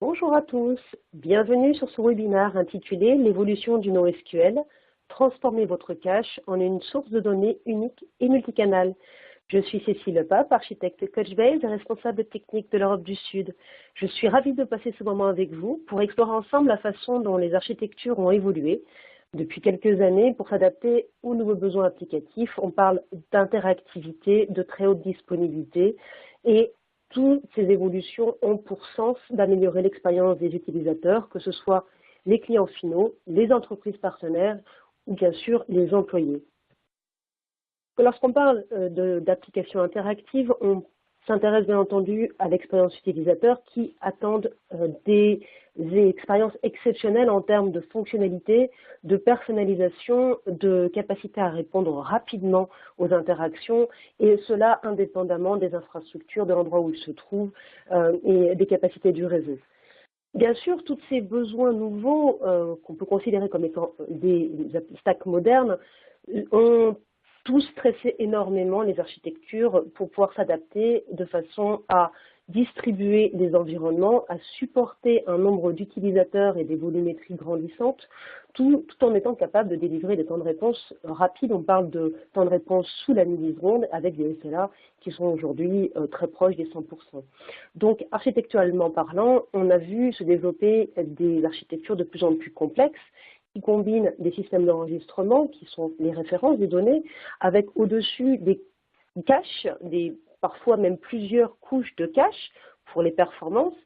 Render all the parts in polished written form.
Bonjour à tous, bienvenue sur ce webinaire intitulé L'évolution du NoSQL, transformer votre cache en une source de données unique et multicanal. Je suis Cécile Lepape, architecte Couchbase et responsable technique de l'Europe du Sud. Je suis ravie de passer ce moment avec vous pour explorer ensemble la façon dont les architectures ont évolué depuis quelques années pour s'adapter aux nouveaux besoins applicatifs. On parle d'interactivité, de très haute disponibilité et toutes ces évolutions ont pour sens d'améliorer l'expérience des utilisateurs, que ce soit les clients finaux, les entreprises partenaires ou bien sûr les employés. Lorsqu'on parle d'applications interactives, on s'intéresse bien entendu à l'expérience utilisateur qui attendent des expériences exceptionnelles en termes de fonctionnalité, de personnalisation, de capacité à répondre rapidement aux interactions et cela indépendamment des infrastructures, de l'endroit où ils se trouvent et des capacités du réseau. Bien sûr, tous ces besoins nouveaux qu'on peut considérer comme étant des stacks modernes ont tous stressé énormément les architectures pour pouvoir s'adapter de façon à distribuer les environnements, à supporter un nombre d'utilisateurs et des volumétries grandissantes, tout en étant capable de délivrer des temps de réponse rapides. On parle de temps de réponse sous la milliseconde avec des SLA qui sont aujourd'hui très proches des 100%. Donc, architecturalement parlant, on a vu se développer des architectures de plus en plus complexes qui combinent des systèmes d'enregistrement, qui sont les références des données, avec au-dessus des caches, parfois même plusieurs couches de caches pour les performances,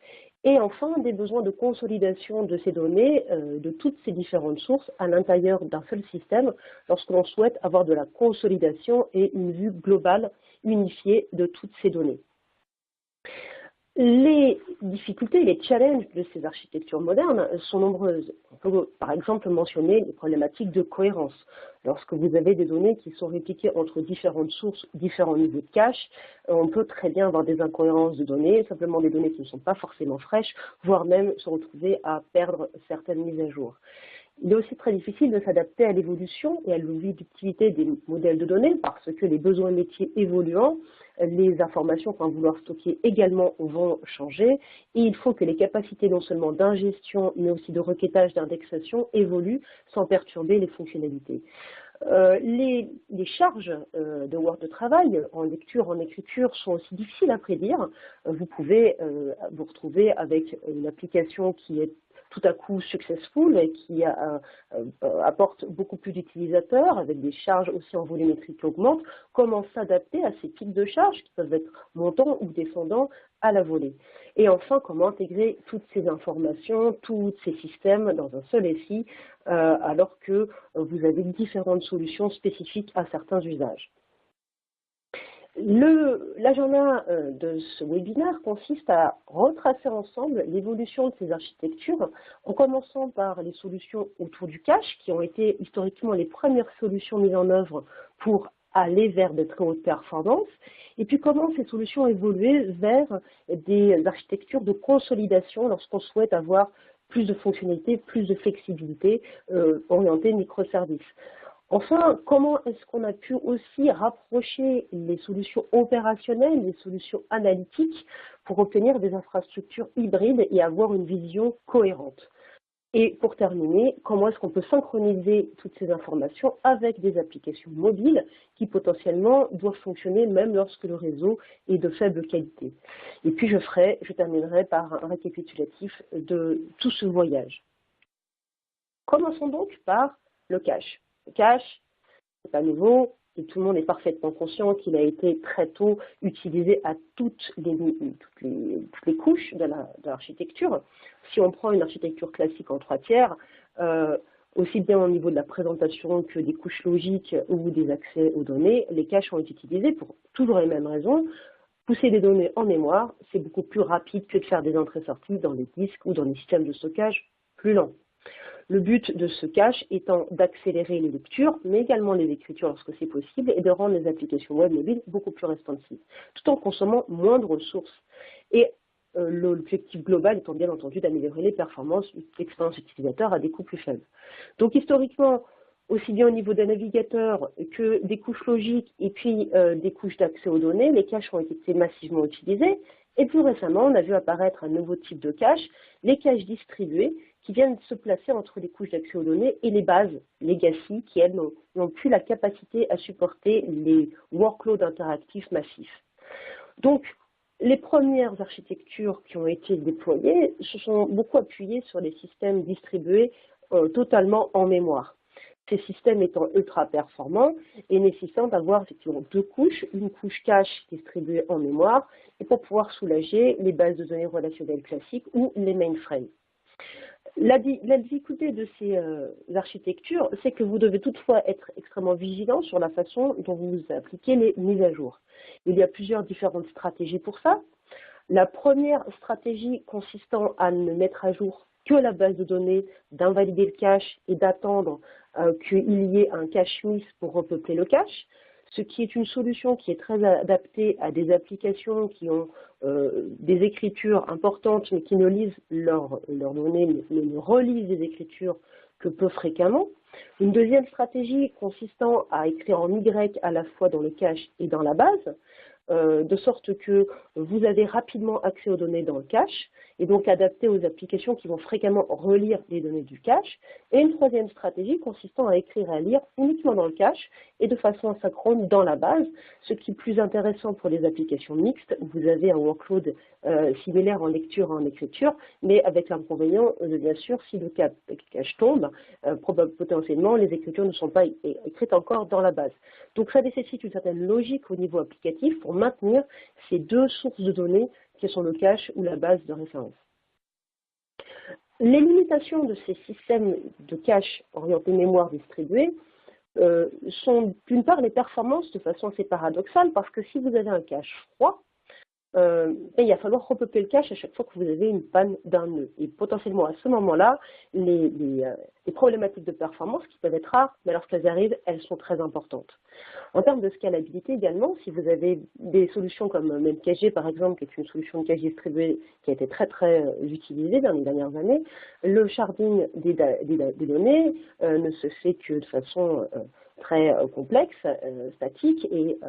et enfin des besoins de consolidation de ces données, de toutes ces différentes sources à l'intérieur d'un seul système, lorsque l'on souhaite avoir de la consolidation et une vue globale, unifiée de toutes ces données. Les difficultés, les challenges de ces architectures modernes sont nombreuses. On peut par exemple mentionner les problématiques de cohérence. Lorsque vous avez des données qui sont répliquées entre différentes sources, différents niveaux de cache, on peut très bien avoir des incohérences de données, simplement des données qui ne sont pas forcément fraîches, voire même se retrouver à perdre certaines mises à jour. Il est aussi très difficile de s'adapter à l'évolution et à l'ubiquité des modèles de données parce que les besoins métiers évoluant, les informations qu'on va vouloir stocker également vont changer et il faut que les capacités non seulement d'ingestion mais aussi de requêtage, d'indexation évoluent sans perturber les fonctionnalités. Les charges de work de travail en lecture, en écriture sont aussi difficiles à prédire. Vous pouvez vous retrouver avec une application qui est tout à coup successful et qui apporte beaucoup plus d'utilisateurs avec des charges aussi en volumétrie qui augmentent. Comment s'adapter à ces pics de charges qui peuvent être montants ou descendants à la volée. Et enfin, comment intégrer toutes ces informations, tous ces systèmes dans un seul SI alors que vous avez différentes solutions spécifiques à certains usages. L'agenda de ce webinaire consiste à retracer ensemble l'évolution de ces architectures en commençant par les solutions autour du cache qui ont été historiquement les premières solutions mises en œuvre pour aller vers de très hautes performances et puis comment ces solutions ont évolué vers des architectures de consolidation lorsqu'on souhaite avoir plus de fonctionnalités, plus de flexibilité orientée microservices. Enfin, comment est-ce qu'on a pu aussi rapprocher les solutions opérationnelles, les solutions analytiques pour obtenir des infrastructures hybrides et avoir une vision cohérente? Et pour terminer, comment est-ce qu'on peut synchroniser toutes ces informations avec des applications mobiles qui potentiellement doivent fonctionner même lorsque le réseau est de faible qualité? Et puis je terminerai par un récapitulatif de tout ce voyage. Commençons donc par le cache. Le cache, c'est pas nouveau, et tout le monde est parfaitement conscient qu'il a été très tôt utilisé à toutes les couches de l'architecture. Si on prend une architecture classique en 3/3, aussi bien au niveau de la présentation que des couches logiques ou des accès aux données, les caches ont été utilisés pour toujours les mêmes raisons. Pousser des données en mémoire, c'est beaucoup plus rapide que de faire des entrées-sorties dans les disques ou dans les systèmes de stockage plus lents. Le but de ce cache étant d'accélérer les lectures, mais également les écritures lorsque c'est possible, et de rendre les applications web mobiles beaucoup plus responsives, tout en consommant moins de ressources. Et l'objectif global étant bien entendu d'améliorer les performances, l'expérience utilisateur à des coûts plus faibles. Donc historiquement, aussi bien au niveau des navigateurs que des couches logiques et puis des couches d'accès aux données. Les caches ont été massivement utilisées. Et plus récemment, on a vu apparaître un nouveau type de cache, les caches distribuées, qui viennent se placer entre les couches d'accès aux données et les bases legacy, qui, elles, n'ont plus la capacité à supporter les workloads interactifs massifs. Donc, les premières architectures qui ont été déployées se sont beaucoup appuyées sur les systèmes distribués totalement en mémoire. Ces systèmes étant ultra performants et nécessitant d'avoir effectivement deux couches, une couche cache distribuée en mémoire, et pour pouvoir soulager les bases de données relationnelles classiques ou les mainframes. La difficulté de ces architectures, c'est que vous devez toutefois être extrêmement vigilant sur la façon dont vous appliquez les mises à jour. Il y a plusieurs différentes stratégies pour ça. La première stratégie consistant à ne mettre à jour que la base de données, d'invalider le cache et d'attendre qu'il y ait un cache miss pour repeupler le cache, ce qui est une solution qui est très adaptée à des applications qui ont des écritures importantes mais qui ne lisent leurs données, mais ne relisent des écritures que peu fréquemment. Une deuxième stratégie consistant à écrire en Y à la fois dans le cache et dans la base, de sorte que vous avez rapidement accès aux données dans le cache, et donc adapté aux applications qui vont fréquemment relire les données du cache. Et une troisième stratégie consistant à écrire et à lire uniquement dans le cache et de façon asynchrone dans la base, ce qui est plus intéressant pour les applications mixtes. Vous avez un workload similaire en lecture et en écriture, mais avec l'inconvénient de, bien sûr, si le cache tombe, potentiellement les écritures ne sont pas écrites encore dans la base. Donc ça nécessite une certaine logique au niveau applicatif pour maintenir ces deux sources de données qui sont le cache ou la base de référence. Les limitations de ces systèmes de cache orientés mémoire distribuée sont d'une part les performances de façon assez paradoxale, parce que si vous avez un cache froid, il va falloir repeupler le cache à chaque fois que vous avez une panne d'un nœud. Et potentiellement à ce moment-là, les problématiques de performance qui peuvent être rares, mais lorsqu'elles arrivent, elles sont très importantes. En termes de scalabilité également, si vous avez des solutions comme Memcache par exemple, qui est une solution de cache distribuée qui a été très utilisée dans les dernières années, le sharding des données ne se fait que de façon très complexe, statique, et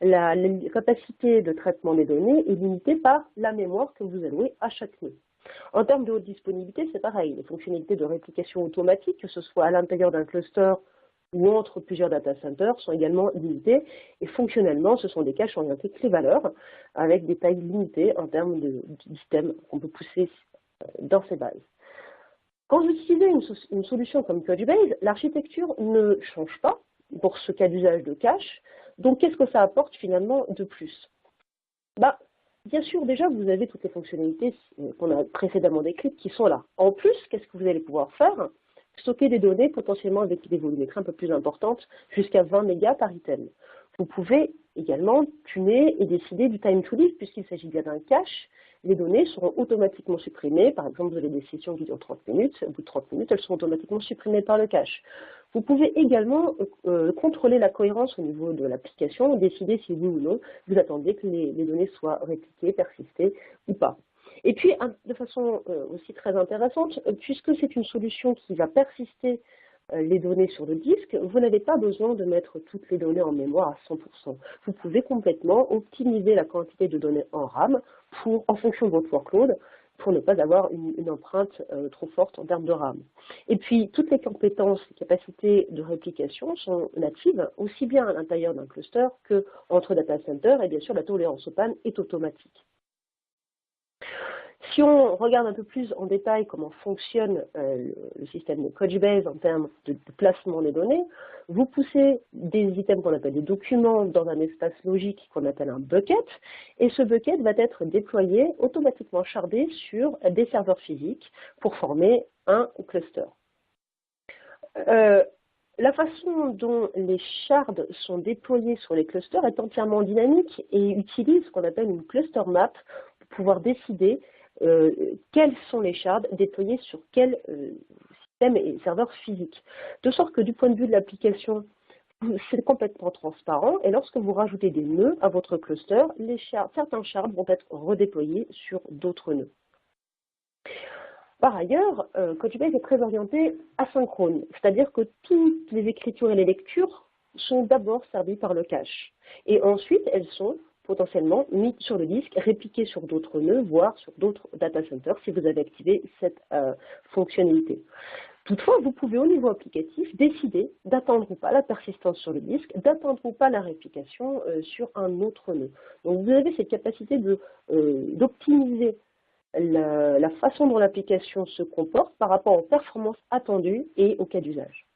la capacité de traitement des données est limitée par la mémoire que vous allouez à chaque nœud. En termes de haute disponibilité, c'est pareil. Les fonctionnalités de réplication automatique, que ce soit à l'intérieur d'un cluster ou entre plusieurs data centers, sont également limitées. Et fonctionnellement, ce sont des caches orientées clé-valeur avec des tailles limitées en termes d'items qu'on peut pousser dans ces bases. Quand vous utilisez une solution comme Couchbase, l'architecture ne change pas pour ce cas d'usage de cache. Donc, qu'est-ce que ça apporte finalement de plus? Bien sûr, déjà, vous avez toutes les fonctionnalités qu'on a précédemment décrites qui sont là. En plus, qu'est-ce que vous allez pouvoir faire? Stocker des données potentiellement avec des volumétries un peu plus importantes, jusqu'à 20 mégas par item. Vous pouvez également tuner et décider du time to live, puisqu'il s'agit bien d'un cache. Les données seront automatiquement supprimées. Par exemple, vous avez des sessions qui durent 30 minutes. Au bout de 30 minutes, elles seront automatiquement supprimées par le cache. Vous pouvez également contrôler la cohérence au niveau de l'application, décider si oui ou non vous attendez que les données soient répliquées, persistées ou pas. Et puis, de façon aussi très intéressante, puisque c'est une solution qui va persister les données sur le disque, vous n'avez pas besoin de mettre toutes les données en mémoire à 100%. Vous pouvez complètement optimiser la quantité de données en RAM en fonction de votre workload, pour ne pas avoir une empreinte trop forte en termes de RAM. Et puis, toutes les compétences et capacités de réplication sont natives, aussi bien à l'intérieur d'un cluster qu'entre data centers, et bien sûr, la tolérance aux pannes est automatique. Si on regarde un peu plus en détail comment fonctionne le système de Couchbase en termes de placement des données, vous poussez des items qu'on appelle des documents dans un espace logique qu'on appelle un bucket, et ce bucket va être déployé, automatiquement shardé sur des serveurs physiques pour former un cluster. La façon dont les shards sont déployés sur les clusters est entièrement dynamique et utilise ce qu'on appelle une cluster map pour pouvoir décider quels sont les shards déployés sur quel système et serveur physique. De sorte que du point de vue de l'application, c'est complètement transparent, et lorsque vous rajoutez des nœuds à votre cluster, certains shards vont être redéployés sur d'autres nœuds. Par ailleurs, Couchbase est très orienté asynchrone, c'est-à-dire que toutes les écritures et les lectures sont d'abord servies par le cache. Et ensuite, elles sont potentiellement mises sur le disque, répliquées sur d'autres nœuds, voire sur d'autres data centers si vous avez activé cette fonctionnalité. Toutefois, vous pouvez au niveau applicatif décider d'attendre ou pas la persistance sur le disque, d'attendre ou pas la réplication sur un autre nœud. Donc vous avez cette capacité d'optimiser la façon dont l'application se comporte par rapport aux performances attendues et au cas d'usage.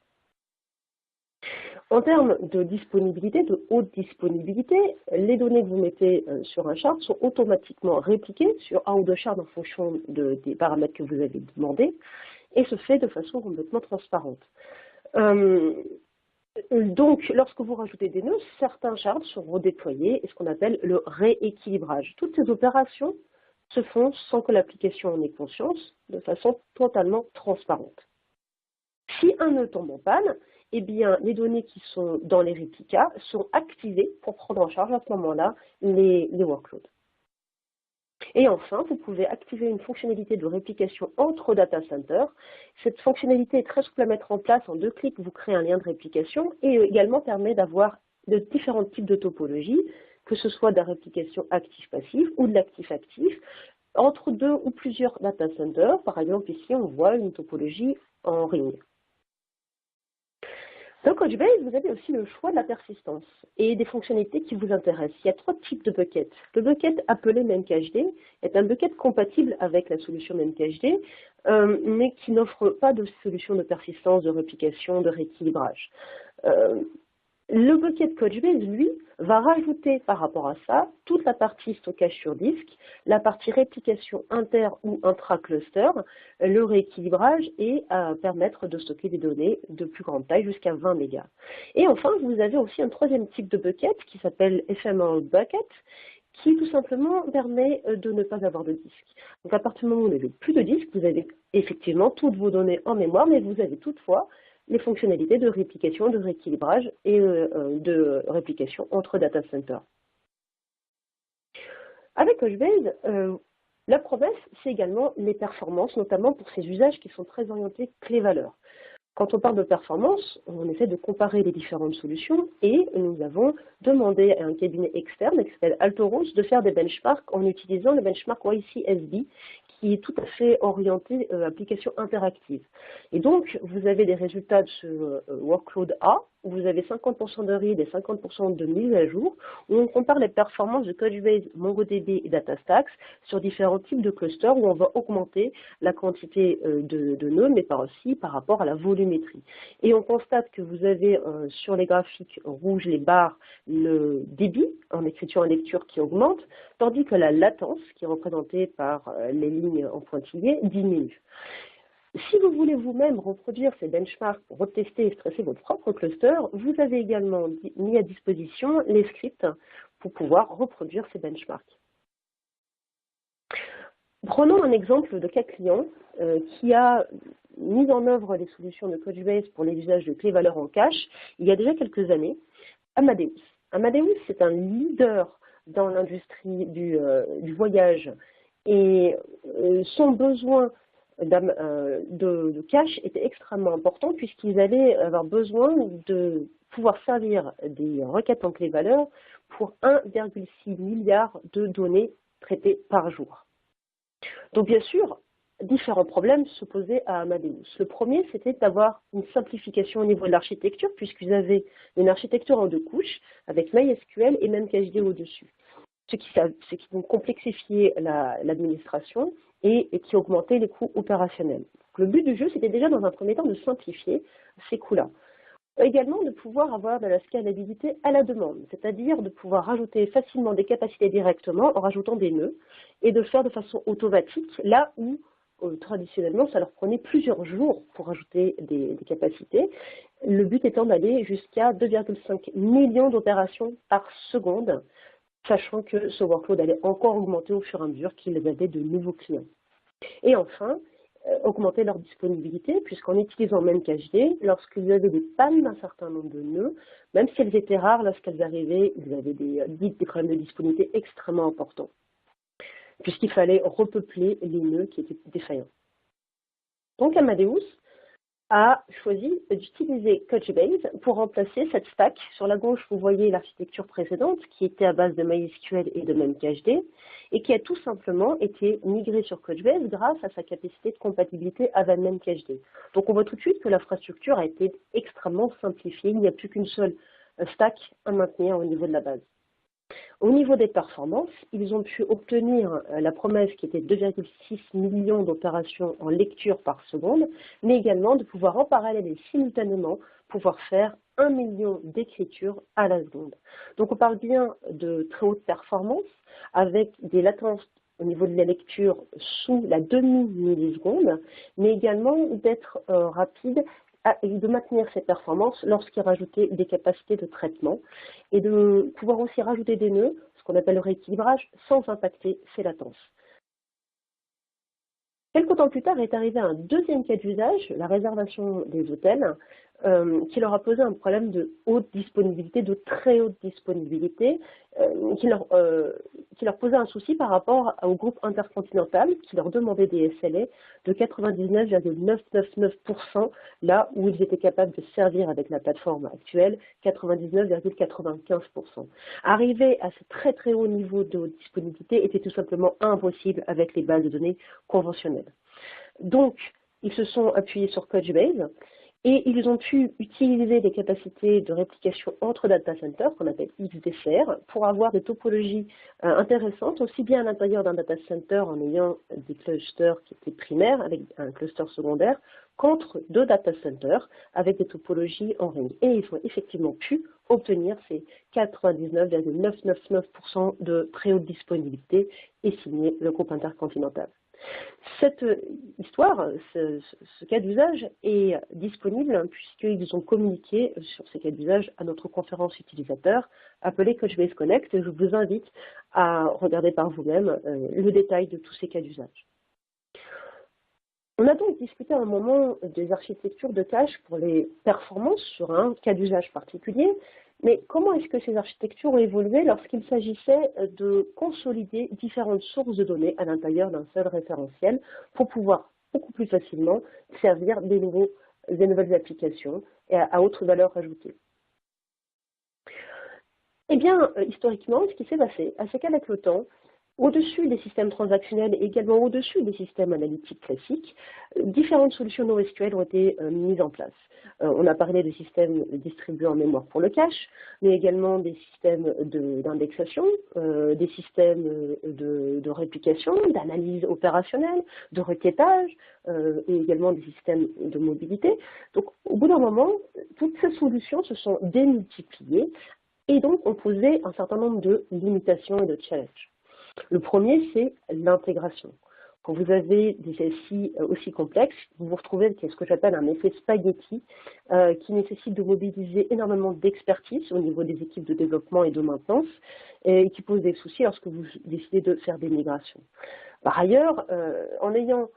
En termes de disponibilité, de haute disponibilité, les données que vous mettez sur un shard sont automatiquement répliquées sur un ou deux shards en fonction des paramètres que vous avez demandés et se fait de façon complètement transparente. Donc, lorsque vous rajoutez des nœuds, certains shards sont redéployés et ce qu'on appelle le rééquilibrage. Toutes ces opérations se font sans que l'application en ait conscience, de façon totalement transparente. Si un nœud tombe en panne, eh bien, les données qui sont dans les réplicas sont activées pour prendre en charge à ce moment-là les workloads. Et enfin, vous pouvez activer une fonctionnalité de réplication entre data centers. Cette fonctionnalité est très souple à mettre en place. En 2 clics, vous créez un lien de réplication et également permet d'avoir de différents types de topologies, que ce soit de la réplication active-passive ou de l'actif-actif, entre 2 ou plusieurs data centers. Par exemple, ici, on voit une topologie en ring. Dans Couchbase, vous avez aussi le choix de la persistance et des fonctionnalités qui vous intéressent. Il y a 3 types de buckets. Le bucket appelé memcached est un bucket compatible avec la solution memcached, mais qui n'offre pas de solution de persistance, de réplication, de rééquilibrage. Le bucket Couchbase, lui, va rajouter par rapport à ça toute la partie stockage sur disque, la partie réplication inter ou intra-cluster, le rééquilibrage et permettre de stocker des données de plus grande taille jusqu'à 20 mégas. Et enfin, vous avez aussi un 3e type de bucket qui s'appelle Ephemeral Bucket, qui tout simplement permet de ne pas avoir de disque. Donc à partir du moment où vous n'avez plus de disque, vous avez effectivement toutes vos données en mémoire, mais vous avez toutefois les fonctionnalités de réplication, de rééquilibrage et de réplication entre data centers. Avec Couchbase, la promesse, c'est également les performances, notamment pour ces usages qui sont très orientés clé-valeur. Quand on parle de performance, on essaie de comparer les différentes solutions et nous avons demandé à un cabinet externe qui s'appelle Altoros de faire des benchmarks en utilisant le benchmark YCSB qui est tout à fait orienté application interactive. Et donc, vous avez des résultats de ce workload A, où vous avez 50% de read et 50% de mise à jour, où on compare les performances de Couchbase, MongoDB et DataStax sur différents types de clusters, où on va augmenter la quantité de nœuds, mais pas aussi par rapport à la volumétrie. Et on constate que vous avez sur les graphiques rouges, les barres, le débit en écriture et lecture qui augmente, tandis que la latence, qui est représentée par les lignes en pointillés, diminue. Si vous voulez vous-même reproduire ces benchmarks pour retester et stresser votre propre cluster, vous avez également mis à disposition les scripts pour pouvoir reproduire ces benchmarks. Prenons un exemple de cas client qui a mis en œuvre les solutions de Couchbase pour les usages de clés-valeurs en cache il y a déjà quelques années, Amadeus. Amadeus, c'est un leader dans l'industrie du voyage et son besoin de cache était extrêmement important puisqu'ils allaient avoir besoin de pouvoir servir des requêtes en clé-valeur pour 1,6 milliard de données traitées par jour. Donc bien sûr, différents problèmes se posaient à Amadeus. Le premier, c'était d'avoir une simplification au niveau de l'architecture puisqu'ils avaient une architecture en 2 couches avec MySQL et memcached au-dessus. Ce qui vont complexifier l'administration et qui augmentait les coûts opérationnels. Le but du jeu, c'était déjà dans un premier temps de simplifier ces coûts-là. Également de pouvoir avoir de la scalabilité à la demande, c'est-à-dire de pouvoir rajouter facilement des capacités directement en rajoutant des nœuds et de le faire de façon automatique, là où traditionnellement ça leur prenait plusieurs jours pour rajouter des capacités. Le but étant d'aller jusqu'à 2,5 millions d'opérations par seconde, sachant que ce workload allait encore augmenter au fur et à mesure qu'ils avaient de nouveaux clients. Et enfin, augmenter leur disponibilité, puisqu'en utilisant memcached, lorsqu'ils avaient des pannes d'un certain nombre de nœuds, même si elles étaient rares, lorsqu'elles arrivaient, ils avaient des problèmes de disponibilité extrêmement importants, puisqu'il fallait repeupler les nœuds qui étaient défaillants. Donc Amadeus a choisi d'utiliser Couchbase pour remplacer cette stack. Sur la gauche, vous voyez l'architecture précédente qui était à base de MySQL et de MemCached et qui a tout simplement été migrée sur Couchbase grâce à sa capacité de compatibilité avec MemCached. Donc on voit tout de suite que l'infrastructure a été extrêmement simplifiée. Il n'y a plus qu'une seule stack à maintenir au niveau de la base. Au niveau des performances, ils ont pu obtenir la promesse qui était 2,6 millions d'opérations en lecture par seconde, mais également de pouvoir en parallèle et simultanément pouvoir faire 1 million d'écritures à la seconde. Donc on parle bien de très haute performance avec des latences au niveau de la lecture sous la demi-milliseconde, mais également d'être rapide et de maintenir ses performances lorsqu'il rajoutait des capacités de traitement et de pouvoir aussi rajouter des nœuds, ce qu'on appelle le rééquilibrage, sans impacter ses latences. Quelque temps plus tard est arrivé un deuxième cas d'usage, la réservation des hôtels, qui leur a posé un problème de haute disponibilité, de très haute disponibilité, qui leur posait un souci par rapport au groupe intercontinental qui leur demandait des SLA de 99,999%, là où ils étaient capables de servir avec la plateforme actuelle 99,95%. Arriver à ce très très haut niveau de haute disponibilité était tout simplement impossible avec les bases de données conventionnelles. Donc, ils se sont appuyés sur Couchbase et ils ont pu utiliser des capacités de réplication entre data centers, qu'on appelle XDCR, pour avoir des topologies intéressantes, aussi bien à l'intérieur d'un data center en ayant des clusters qui étaient primaires avec un cluster secondaire, qu'entre deux data centers avec des topologies en ring. Et ils ont effectivement pu obtenir ces 99,999% de très haute disponibilité et signer le groupe intercontinental. Cette histoire, ce cas d'usage est disponible puisqu'ils ont communiqué sur ces cas d'usage à notre conférence utilisateur appelée Couchbase Connect et je vous invite à regarder par vous-même le détail de tous ces cas d'usage. On a donc discuté à un moment des architectures de cache pour les performances sur un cas d'usage particulier, mais comment est-ce que ces architectures ont évolué lorsqu'il s'agissait de consolider différentes sources de données à l'intérieur d'un seul référentiel pour pouvoir beaucoup plus facilement servir des nouvelles applications et à haute valeur ajoutée? Eh bien, historiquement, ce qui s'est passé, c'est qu'avec le temps, au-dessus des systèmes transactionnels et également au-dessus des systèmes analytiques classiques, différentes solutions NoSQL ont été mises en place. On a parlé de systèmes distribués en mémoire pour le cache, mais également des systèmes d'indexation, des systèmes de réplication, d'analyse opérationnelle, de requêtage, et également des systèmes de mobilité. Donc, au bout d'un moment, toutes ces solutions se sont démultipliées et donc ont posé un certain nombre de limitations et de challenges. Le premier, c'est l'intégration. Quand vous avez des SI aussi complexes, vous vous retrouvez avec ce que j'appelle un effet spaghetti qui nécessite de mobiliser énormément d'expertise au niveau des équipes de développement et de maintenance et qui pose des soucis lorsque vous décidez de faire des migrations. Par ailleurs, en ayant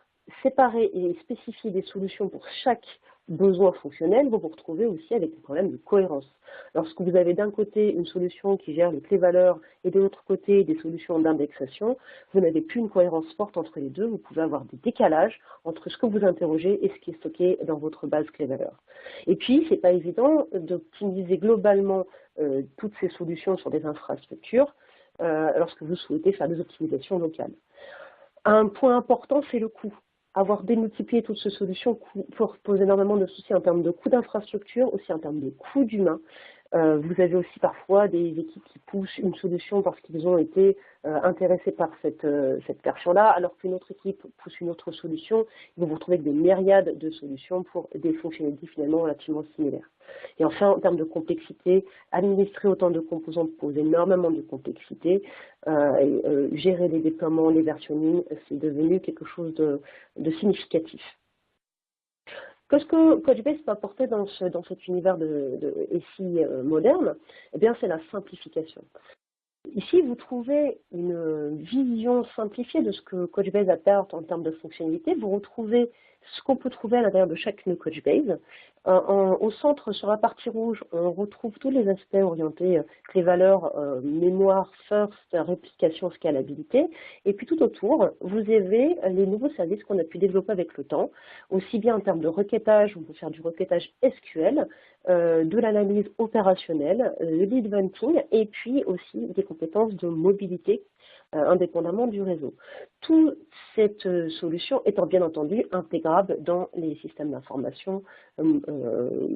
séparé et spécifié des solutions pour chaque besoin fonctionnel, vous vous retrouvez aussi avec des problèmes de cohérence. Lorsque vous avez d'un côté une solution qui gère les clés-valeurs et de l'autre côté des solutions d'indexation, vous n'avez plus une cohérence forte entre les deux. Vous pouvez avoir des décalages entre ce que vous interrogez et ce qui est stocké dans votre base clés-valeurs. Et puis, ce n'est pas évident d'optimiser globalement toutes ces solutions sur des infrastructures lorsque vous souhaitez faire des optimisations locales. Un point important, c'est le coût. Avoir démultiplié toutes ces solutions pose énormément de soucis en termes de coût d'infrastructure, aussi en termes de coût d'humain. Vous avez aussi parfois des équipes qui poussent une solution parce qu'ils ont été intéressés par cette version-là, alors qu'une autre équipe pousse une autre solution. Vous vous retrouvez avec des myriades de solutions pour des fonctionnalités finalement relativement similaires. Et enfin, en termes de complexité, administrer autant de composants pose énormément de complexité. Gérer les déploiements, les versionning, c'est devenu quelque chose de significatif. Qu'est-ce que Couchbase peut apporter dans cet univers de SI moderne? Eh bien, c'est la simplification. Ici, vous trouvez une vision simplifiée de ce que Couchbase apporte en termes de fonctionnalité. Vous retrouvez ce qu'on peut trouver à l'intérieur de chaque nœud Couchbase. Au centre, sur la partie rouge, on retrouve tous les aspects orientés, les valeurs mémoire, first, réplication, scalabilité. Et puis tout autour, vous avez les nouveaux services qu'on a pu développer avec le temps, aussi bien en termes de requêtage, on peut faire du requêtage SQL, de l'analyse opérationnelle, le lead hunting, et puis aussi des compétences de mobilité indépendamment du réseau. Toute cette solution étant bien entendu intégrable dans les systèmes d'information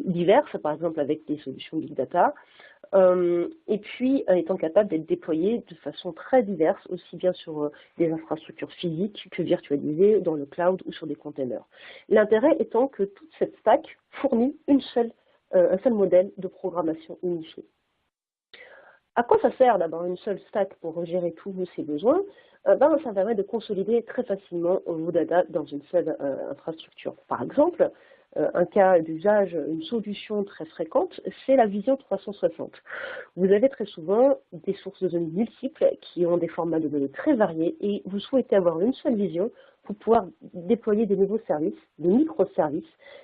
diverses, par exemple avec des solutions Big Data, et puis étant capable d'être déployée de façon très diverse, aussi bien sur des infrastructures physiques que virtualisées dans le cloud ou sur des containers. L'intérêt étant que toute cette stack fournit un seul modèle de programmation unifié. À quoi ça sert d'avoir une seule stack pour gérer tous ces besoins? Ça permet de consolider très facilement vos data dans une seule infrastructure. Par exemple, un cas d'usage, une solution très fréquente, c'est la vision 360. Vous avez très souvent des sources de données multiples qui ont des formats de données très variés et vous souhaitez avoir une seule vision pour pouvoir déployer des nouveaux services, des microservices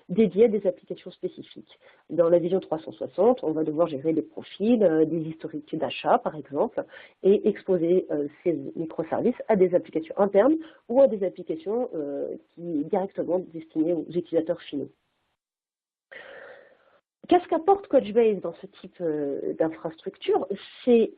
dédiés à des applications spécifiques. Dans la vision 360, on va devoir gérer des profils, des historiques d'achat par exemple, et exposer ces microservices à des applications internes ou à des applications qui directement destinées aux utilisateurs finaux. Qu'est-ce qu'apporte Couchbase dans ce type d'infrastructure? C'est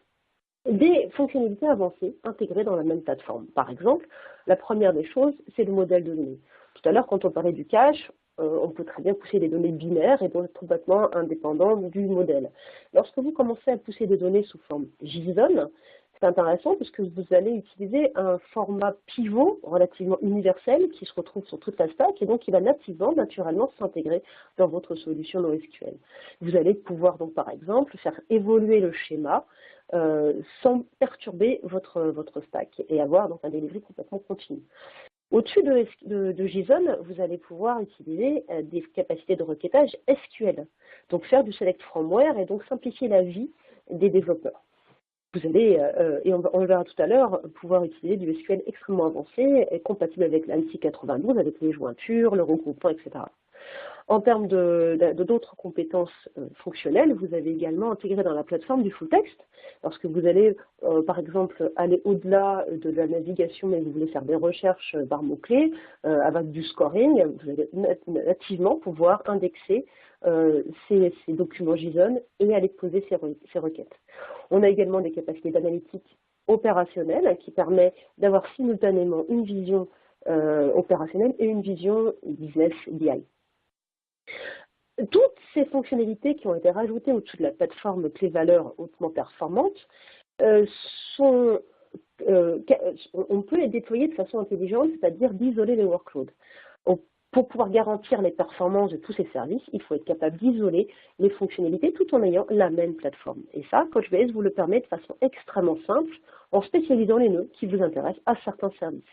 des fonctionnalités avancées intégrées dans la même plateforme. Par exemple, la première des choses, c'est le modèle de données. Tout à l'heure, quand on parlait du cache, on peut très bien pousser des données binaires et donc être complètement indépendant du modèle. Lorsque vous commencez à pousser des données sous forme JSON, c'est intéressant puisque vous allez utiliser un format pivot relativement universel qui se retrouve sur toute la stack et donc il va nativement, naturellement s'intégrer dans votre solution NoSQL. Vous allez pouvoir donc par exemple faire évoluer le schéma sans perturber votre stack et avoir donc un delivery complètement continu. Au-dessus de JSON, vous allez pouvoir utiliser des capacités de requêtage SQL, donc faire du select fromware et donc simplifier la vie des développeurs. Vous allez, et on le verra tout à l'heure, pouvoir utiliser du SQL extrêmement avancé et compatible avec l'ANSI 92, avec les jointures, le regroupement, etc. En termes d'autres compétences fonctionnelles, vous avez également intégré dans la plateforme du full text. Lorsque vous allez, par exemple, aller au-delà de la navigation, mais vous voulez faire des recherches par mots-clés, avec du scoring, vous allez nativement pouvoir indexer ces documents JSON et aller poser ces requêtes. On a également des capacités d'analytique opérationnelle qui permet d'avoir simultanément une vision opérationnelle et une vision business BI. Toutes ces fonctionnalités qui ont été rajoutées au-dessus de la plateforme clé-valeur hautement performante, on peut les déployer de façon intelligente, c'est-à-dire d'isoler les workloads. Pour pouvoir garantir les performances de tous ces services, il faut être capable d'isoler les fonctionnalités tout en ayant la même plateforme. Et ça, Couchbase vous le permet de façon extrêmement simple en spécialisant les nœuds qui vous intéressent à certains services.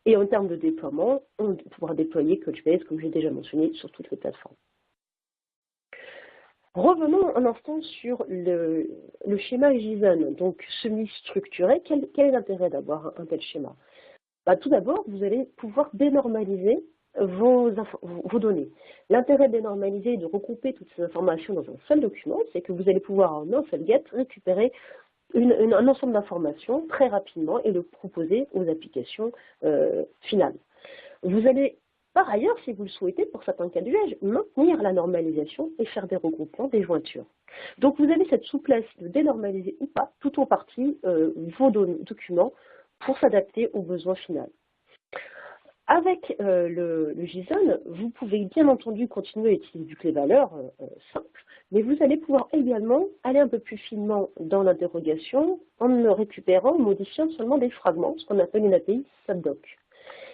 Et en termes de déploiement, on va pouvoir déployer Couchbase, comme j'ai déjà mentionné, sur toutes les plateformes. Revenons un instant sur le schéma JSON, donc semi-structuré. Quel est l'intérêt d'avoir un tel schéma? Tout d'abord, vous allez pouvoir dénormaliser vos données. L'intérêt de dénormaliser et de regrouper toutes ces informations dans un seul document, c'est que vous allez pouvoir en un seul get récupérer un ensemble d'informations très rapidement et le proposer aux applications finales. Vous allez, par ailleurs, si vous le souhaitez, pour certains cas d'usage, maintenir la normalisation et faire des regroupements, des jointures. Donc vous avez cette souplesse de dénormaliser ou pas, tout en partie, vos documents pour s'adapter aux besoins finaux. Avec le JSON, vous pouvez bien entendu continuer à utiliser du clé-valeur simple, mais vous allez pouvoir également aller un peu plus finement dans l'interrogation en récupérant, en modifiant seulement des fragments, ce qu'on appelle une API subdoc.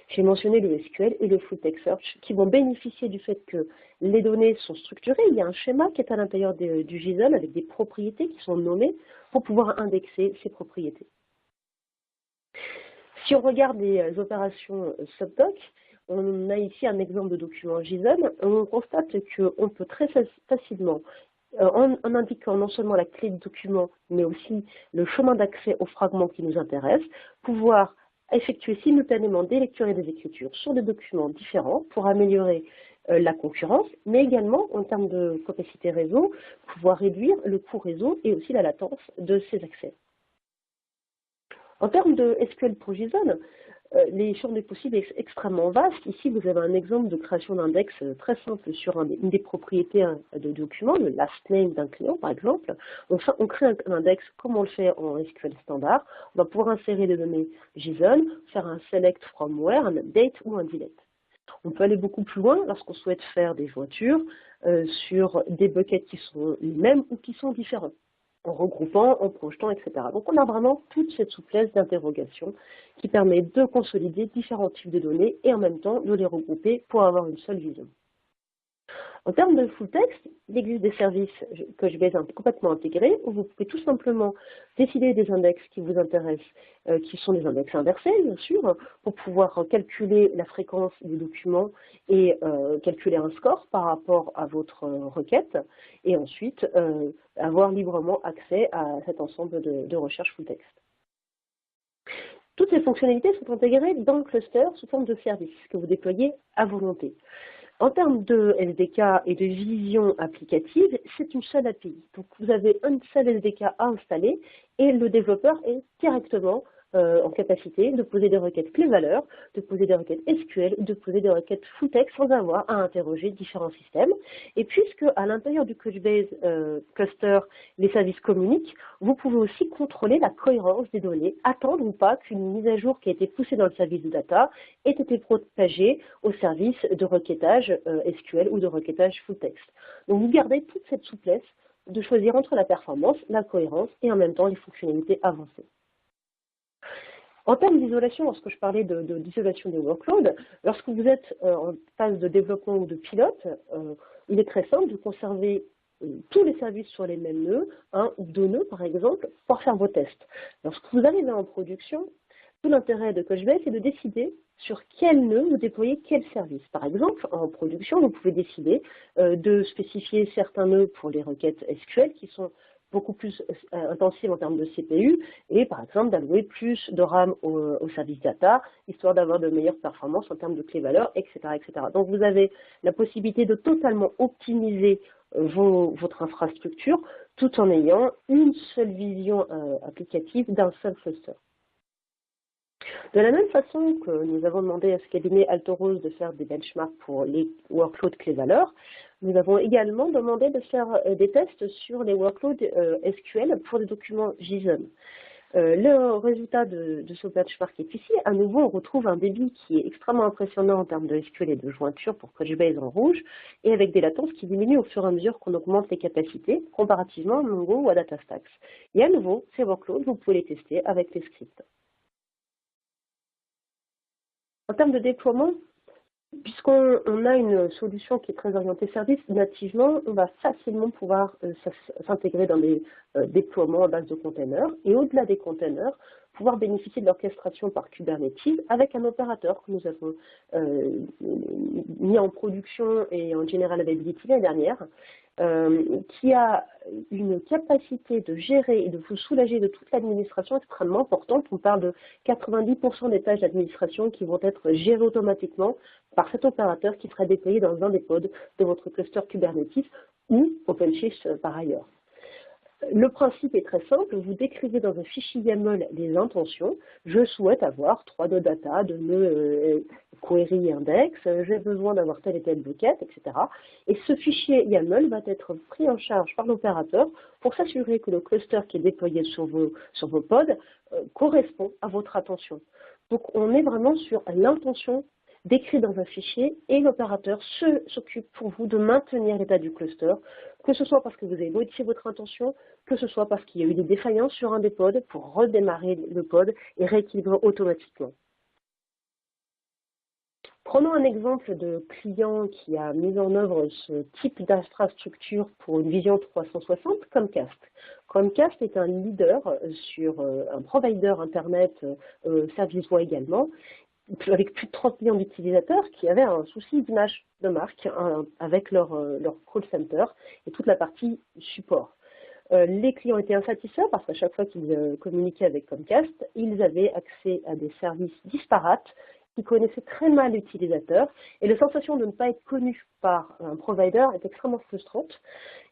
J'ai mentionné le SQL et le full text search qui vont bénéficier du fait que les données sont structurées. Il y a un schéma qui est à l'intérieur du JSON avec des propriétés qui sont nommées pour pouvoir indexer ces propriétés. Si on regarde les opérations subdoc, on a ici un exemple de document JSON. On constate qu'on peut très facilement, en indiquant non seulement la clé de document, mais aussi le chemin d'accès aux fragments qui nous intéressent, pouvoir à effectuer simultanément des lectures et des écritures sur des documents différents pour améliorer la concurrence, mais également en termes de capacité réseau, pouvoir réduire le coût réseau et aussi la latence de ces accès. En termes de SQL pour JSON, les champs des possibles est extrêmement vaste. Ici, vous avez un exemple de création d'index très simple sur une des propriétés de documents, le last name d'un client par exemple. On crée un index comme on le fait en SQL standard. On va pouvoir insérer des données JSON, faire un select from where, un update ou un delete. On peut aller beaucoup plus loin lorsqu'on souhaite faire des jointures sur des buckets qui sont les mêmes ou qui sont différents, en regroupant, en projetant, etc. Donc on a vraiment toute cette souplesse d'interrogation qui permet de consolider différents types de données et en même temps de les regrouper pour avoir une seule vision. En termes de full text, il existe des services que je vais complètement intégrer où vous pouvez tout simplement décider des index qui vous intéressent, qui sont des index inversés, bien sûr, pour pouvoir calculer la fréquence des documents et calculer un score par rapport à votre requête, et ensuite avoir librement accès à cet ensemble de recherche full text. Toutes ces fonctionnalités sont intégrées dans le cluster sous forme de services que vous déployez à volonté. En termes de SDK et de vision applicative, c'est une seule API. Donc vous avez un seul SDK à installer et le développeur est directement en capacité de poser des requêtes clé-valeur, de poser des requêtes SQL, de poser des requêtes full text sans avoir à interroger différents systèmes. Et puisque à l'intérieur du Couchbase cluster, les services communiquent, vous pouvez aussi contrôler la cohérence des données, attendre ou pas qu'une mise à jour qui a été poussée dans le service de data ait été propagée au service de requêtage SQL ou de requêtage full text. Donc vous gardez toute cette souplesse de choisir entre la performance, la cohérence et en même temps les fonctionnalités avancées. En termes d'isolation, lorsque je parlais d'isolation des workloads, lorsque vous êtes en phase de développement ou de pilote, il est très simple de conserver tous les services sur les mêmes nœuds, un ou deux nœuds par exemple, pour faire vos tests. Lorsque vous arrivez en production, tout l'intérêt de Couchbase est de décider sur quel nœud vous déployez quel service. Par exemple, en production, vous pouvez décider de spécifier certains nœuds pour les requêtes SQL qui sont beaucoup plus intensive en termes de CPU et par exemple d'allouer plus de RAM au service data, histoire d'avoir de meilleures performances en termes de clé-valeur, etc., etc. Donc vous avez la possibilité de totalement optimiser votre infrastructure tout en ayant une seule vision applicative d'un seul cluster. De la même façon que nous avons demandé à ce cabinet Alteros de faire des benchmarks pour les workloads clé-valeur, nous avons également demandé de faire des tests sur les workloads SQL pour des documents JSON. Le résultat de ce benchmark est ici. À nouveau, on retrouve un débit qui est extrêmement impressionnant en termes de SQL et de jointure pour Couchbase en rouge, et avec des latences qui diminuent au fur et à mesure qu'on augmente les capacités, comparativement à Mongo ou à DataStax. Et à nouveau, ces workloads, vous pouvez les tester avec les scripts. En termes de déploiement, puisqu'on a une solution qui est très orientée service, nativement, on va facilement pouvoir s'intégrer dans des déploiements à base de containers et au-delà des containers, pouvoir bénéficier de l'orchestration par Kubernetes avec un opérateur que nous avons mis en production et en general availability l'année dernière, qui a une capacité de gérer et de vous soulager de toute l'administration extrêmement importante. On parle de 90% des tâches d'administration qui vont être gérées automatiquement par cet opérateur qui sera déployé dans un des pods de votre cluster Kubernetes ou OpenShift par ailleurs. Le principe est très simple, vous décrivez dans un fichier YAML les intentions. Je souhaite avoir 3 nœuds data, 2 nœuds query index, j'ai besoin d'avoir telle et telle bucket, etc. Et ce fichier YAML va être pris en charge par l'opérateur pour s'assurer que le cluster qui est déployé sur vos pods correspond à votre intention. Donc on est vraiment sur l'intention décrit dans un fichier et l'opérateur s'occupe pour vous de maintenir l'état du cluster, que ce soit parce que vous avez modifié votre intention, que ce soit parce qu'il y a eu des défaillances sur un des pods pour redémarrer le pod et rééquilibrer automatiquement. Prenons un exemple de client qui a mis en œuvre ce type d'infrastructure pour une vision 360, Comcast. Comcast est un leader sur un provider Internet, service voix également, avec plus de 30 millions d'utilisateurs qui avaient un souci d'image de marque avec leur call center et toute la partie support. Les clients étaient insatisfaits parce qu'à chaque fois qu'ils communiquaient avec Comcast, ils avaient accès à des services disparates qui connaissaient très mal l'utilisateur et la sensation de ne pas être connu par un provider est extrêmement frustrante.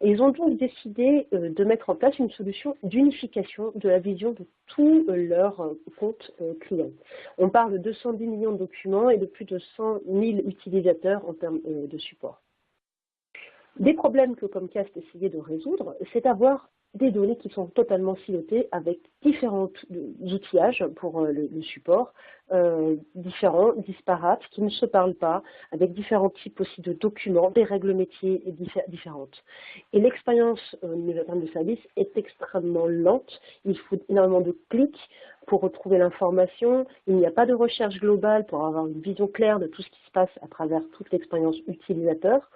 Et ils ont donc décidé de mettre en place une solution d'unification de la vision de tous leurs comptes clients. On parle de 210 millions de documents et de plus de 100 000 utilisateurs en termes de support. Des problèmes que Comcast essayait de résoudre, c'est d'avoir des données qui sont totalement silotées avec différents outillages pour le support, différents, disparates, qui ne se parlent pas, avec différents types aussi de documents, des règles métiers différentes. Et l'expérience en termes de service est extrêmement lente. Il faut énormément de clics pour retrouver l'information. Il n'y a pas de recherche globale pour avoir une vision claire de tout ce qui se passe à travers toute l'expérience utilisateur.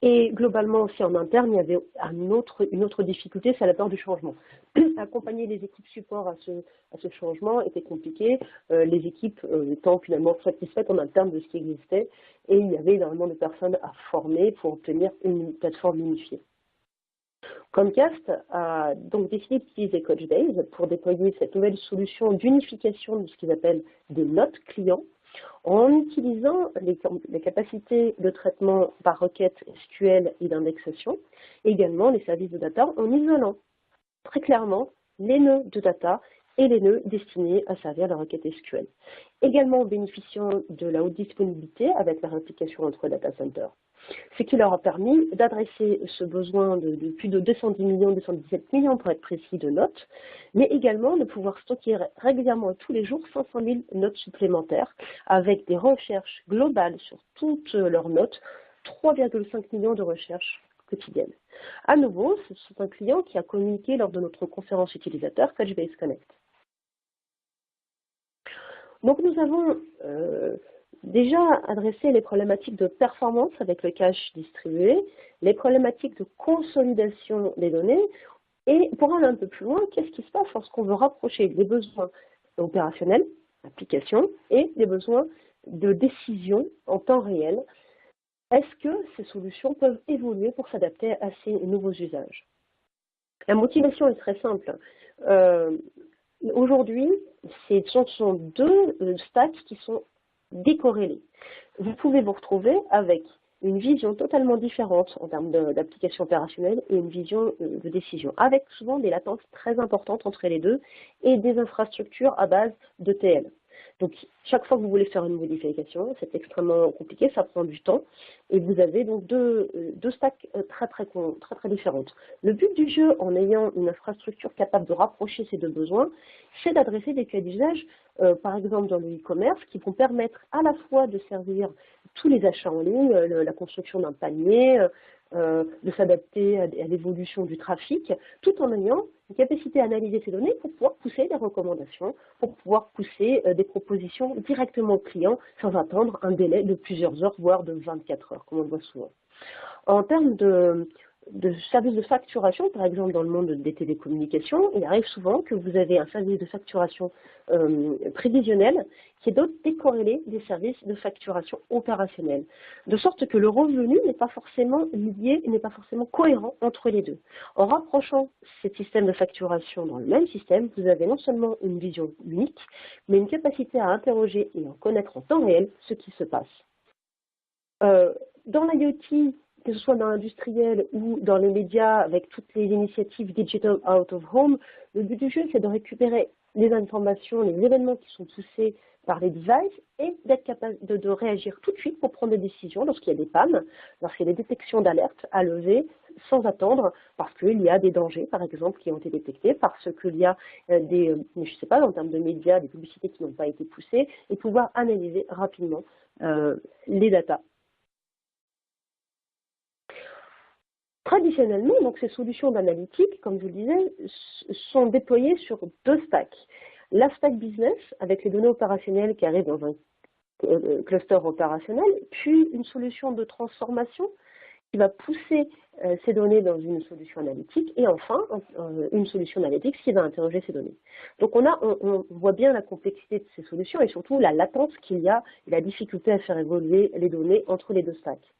Et globalement aussi en interne, il y avait une autre difficulté, c'est la peur du changement. Accompagner les équipes support à ce changement était compliqué, les équipes étant finalement satisfaites en interne de ce qui existait, et il y avait énormément de personnes à former pour obtenir une plateforme unifiée. Comcast a donc décidé d'utiliser Couchbase pour déployer cette nouvelle solution d'unification de ce qu'ils appellent des notes clients, en utilisant les capacités de traitement par requête SQL et d'indexation, également les services de data, en isolant très clairement les nœuds de data et les nœuds destinés à servir la requête SQL. Également en bénéficiant de la haute disponibilité avec leur implication entre data centers. Ce qui leur a permis d'adresser ce besoin de plus de 210 millions, 217 millions pour être précis de notes, mais également de pouvoir stocker régulièrement tous les jours 500 000 notes supplémentaires avec des recherches globales sur toutes leurs notes, 3,5 millions de recherches quotidiennes. À nouveau, c'est un client qui a communiqué lors de notre conférence utilisateur Couchbase Connect. Donc nous avons déjà adressé les problématiques de performance avec le cache distribué, les problématiques de consolidation des données, et pour aller un peu plus loin, qu'est-ce qui se passe lorsqu'on veut rapprocher les besoins opérationnels, applications, et des besoins de décision en temps réel? Est-ce que ces solutions peuvent évoluer pour s'adapter à ces nouveaux usages? La motivation est très simple. Aujourd'hui, ce sont deux stacks qui sont décorrélés. Vous pouvez vous retrouver avec une vision totalement différente en termes d'application opérationnelle et une vision de décision, avec souvent des latences très importantes entre les deux et des infrastructures à base d'ETL. Donc, chaque fois que vous voulez faire une modification, c'est extrêmement compliqué, ça prend du temps, et vous avez donc deux stacks très différentes. Le but du jeu, en ayant une infrastructure capable de rapprocher ces deux besoins, c'est d'adresser des cas d'usage, par exemple dans le e-commerce, qui vont permettre à la fois de servir tous les achats en ligne, la construction d'un panier, de s'adapter à l'évolution du trafic, tout en ayant une capacité à analyser ces données pour pouvoir pousser des recommandations, pour pouvoir pousser des propositions directement au client sans attendre un délai de plusieurs heures, voire de 24 heures, comme on le voit souvent. En termes de services de facturation, par exemple dans le monde des télécommunications, il arrive souvent que vous avez un service de facturation prévisionnel qui est décorrélé des services de facturation opérationnelle, de sorte que le revenu n'est pas forcément lié, n'est pas forcément cohérent entre les deux. En rapprochant ces systèmes de facturation dans le même système, vous avez non seulement une vision unique, mais une capacité à interroger et à connaître en temps réel ce qui se passe. Dans l'IoT, que ce soit dans l'industriel ou dans les médias, avec toutes les initiatives Digital Out of Home, le but du jeu, c'est de récupérer les informations, les événements qui sont poussés par les devices et d'être capable de réagir tout de suite pour prendre des décisions lorsqu'il y a des pannes, lorsqu'il y a des détections d'alerte à lever sans attendre, parce qu'il y a des dangers, par exemple, qui ont été détectés, parce qu'il y a des, je sais pas, en termes de médias, des publicités qui n'ont pas été poussées, et pouvoir analyser rapidement les datas. Traditionnellement, donc, ces solutions d'analytique, comme je vous le disais, sont déployées sur deux stacks. La stack business, avec les données opérationnelles qui arrivent dans un cluster opérationnel, puis une solution de transformation qui va pousser ces données dans une solution analytique, et enfin, une solution analytique qui va interroger ces données. Donc on voit bien la complexité de ces solutions et surtout la latence qu'il y a et la difficulté à faire évoluer les données entre les deux stacks.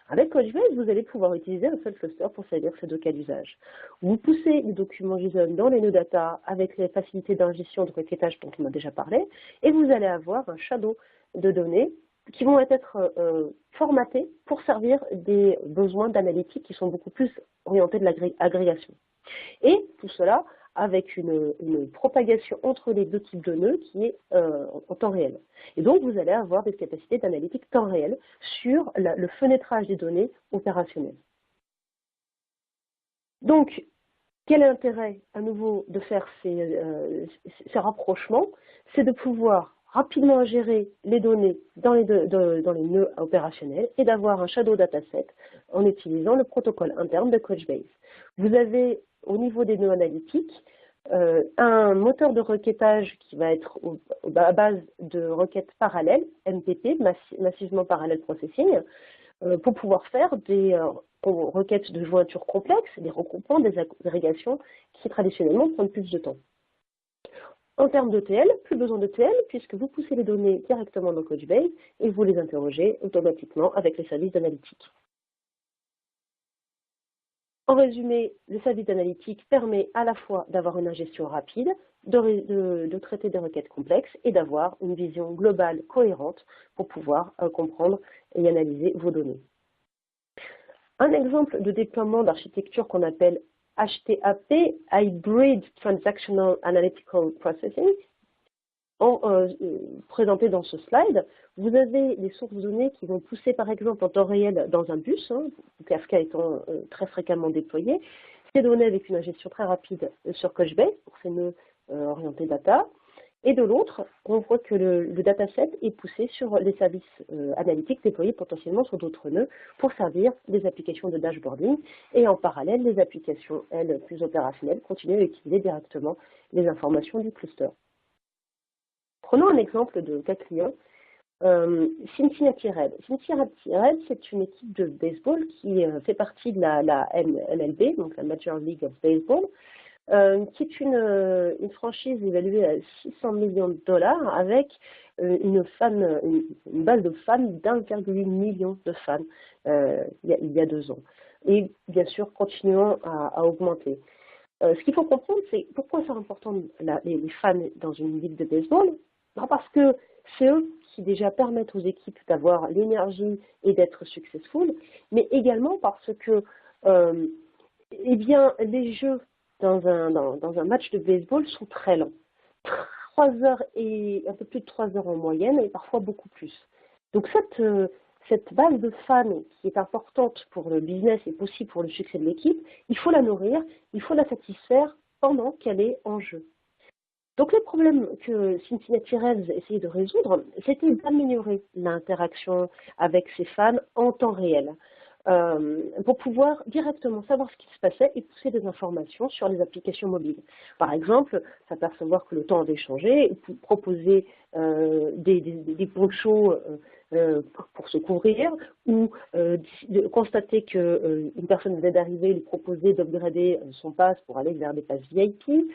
Avec Couchbase, vous allez pouvoir utiliser un seul cluster pour servir ces deux cas d'usage. Vous poussez les documents JSON dans les nœuds data avec les facilités d'ingestion de requêtage dont on a déjà parlé, et vous allez avoir un shadow de données qui vont être formatés pour servir des besoins d'analytique qui sont beaucoup plus orientés de l'agrégation. Et tout cela avec une propagation entre les deux types de nœuds qui est en temps réel. Et donc, vous allez avoir des capacités d'analytique temps réel sur le fenêtrage des données opérationnelles. Donc, quel est l'intérêt, à nouveau, de faire ces rapprochements? C'est de pouvoir rapidement gérer les données dans les nœuds opérationnels et d'avoir un shadow dataset en utilisant le protocole interne de Couchbase. Vous avez, au niveau des nœuds analytiques, un moteur de requêtage qui va être à base de requêtes parallèles, MPP, Massivement Parallel Processing, pour pouvoir faire des requêtes de jointure complexes, des regroupements, des agrégations qui traditionnellement prennent plus de temps. En termes d'ETL, plus besoin d'ETL puisque vous poussez les données directement dans Couchbase et vous les interrogez automatiquement avec les services d'analytique. En résumé, le service d'analytique permet à la fois d'avoir une ingestion rapide, de traiter des requêtes complexes et d'avoir une vision globale cohérente pour pouvoir comprendre et analyser vos données. Un exemple de déploiement d'architecture qu'on appelle HTAP, Hybrid Transactional Analytical Processing, présenté dans ce slide, vous avez des sources de données qui vont pousser par exemple en temps réel dans un bus, Kafka étant très fréquemment déployé, ces données avec une ingestion très rapide sur Couchbase pour ces nœuds orientés data, et de l'autre, on voit que le dataset est poussé sur les services analytiques déployés potentiellement sur d'autres nœuds pour servir des applications de dashboarding, et en parallèle, les applications, elles, plus opérationnelles, continuent à utiliser directement les informations du cluster. Prenons un exemple de cas client, Cincinnati Reds. Cincinnati Reds, c'est une équipe de baseball qui fait partie de la MLB, donc la Major League of Baseball, qui est une franchise évaluée à 600 millions de dollars avec une base de fans d'1,8 million de fans il y a 2 ans. Et bien sûr, continuant à augmenter. Ce qu'il faut comprendre, c'est pourquoi c'est important les fans dans une ligue de baseball. Parce que c'est eux qui déjà permettent aux équipes d'avoir l'énergie et d'être successful, mais également parce que eh bien, les jeux dans un match de baseball sont très lents. 3 heures et un peu plus de 3 heures en moyenne et parfois beaucoup plus. Donc cette base de fans qui est importante pour le business et aussi pour le succès de l'équipe, il faut la nourrir, il faut la satisfaire pendant qu'elle est en jeu. Donc le problème que Cincinnati Reds essayait de résoudre, c'était d'améliorer l'interaction avec ses fans en temps réel, pour pouvoir directement savoir ce qui se passait et pousser des informations sur les applications mobiles. Par exemple, s'apercevoir que le temps avait changé, proposer des ponchos pour se couvrir, ou constater qu'une personne venait d'arriver, lui proposer d'upgrader son pass pour aller vers des passes VIP.